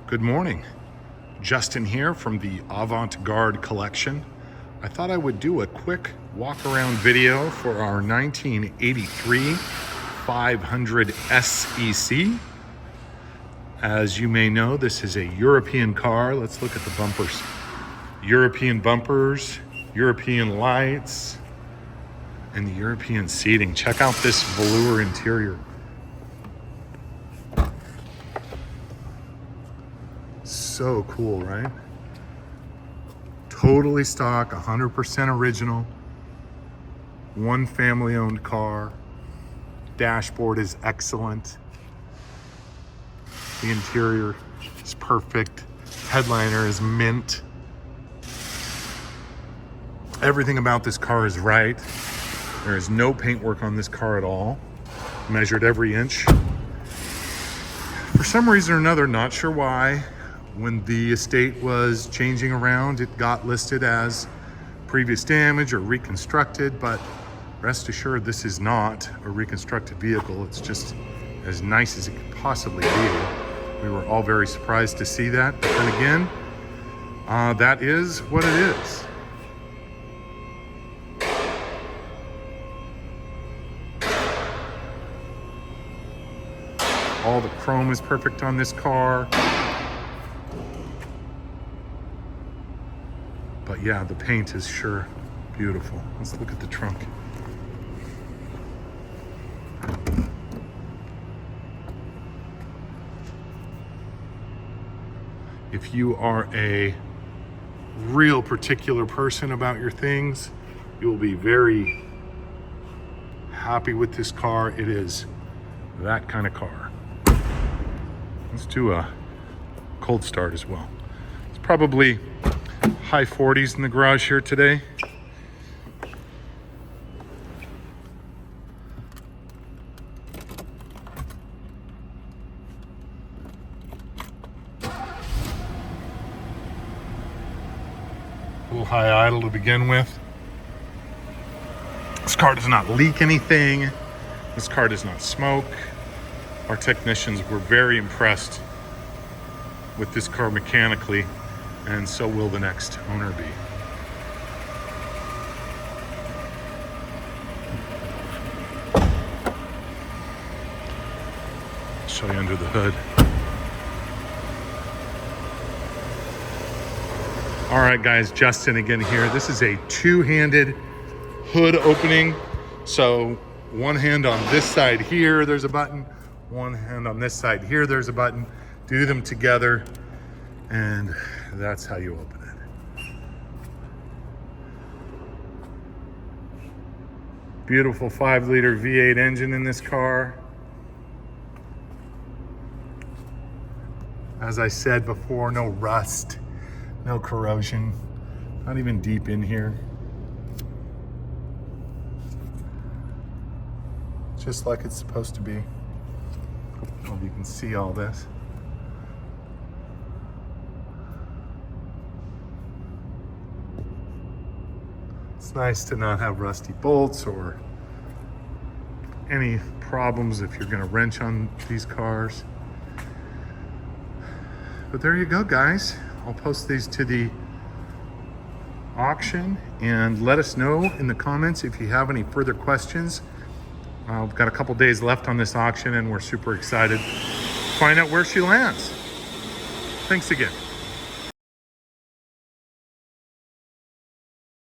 Good morning. Justin here from the Avant-Garde Collection. I thought I would do a quick walk around video for our 1983 500 SEC. As you may know, this is a European car. Let's look at the bumpers. European bumpers, European lights, and the European seating. Check out this velour interior. So cool, right? Totally stock, 100% original. One family-owned car. Dashboard is excellent. The interior is perfect. Headliner is mint. Everything about this car is right. There is no paintwork on this car at all. Measured every inch. For some reason or another, not sure why, when the estate was changing around, it got listed as previous damage or reconstructed, but rest assured this is not a reconstructed vehicle. It's just as nice as it could possibly be. We were all very surprised to see that, but then again, that is what it is. All the chrome is perfect on this car. But yeah, the paint is sure beautiful. Let's look at the trunk. If you are a real particular person about your things, you'll be very happy with this car. It is that kind of car. Let's do a cold start as well. It's probably high 40s in the garage here today. A little high idle to begin with. This car does not leak anything. This car does not smoke. Our technicians were very impressed with this car mechanically, and so will the next owner be. Show you under the hood. All right, guys, Justin again here. This is a two-handed hood opening. So one hand on this side here, there's a button. One hand on this side here, there's a button. Do them together, and that's how you open it. Beautiful 5-liter V8 engine in this car. As I said before, no rust, no corrosion, not even deep in here. Just like it's supposed to be. Hope you can see all this. It's nice to not have rusty bolts or any problems if you're going to wrench on these cars. But there you go, guys. I'll post these to the auction and let us know in the comments if you have any further questions. We've got a couple days left on this auction and we're super excited to find out where she lands. Thanks again.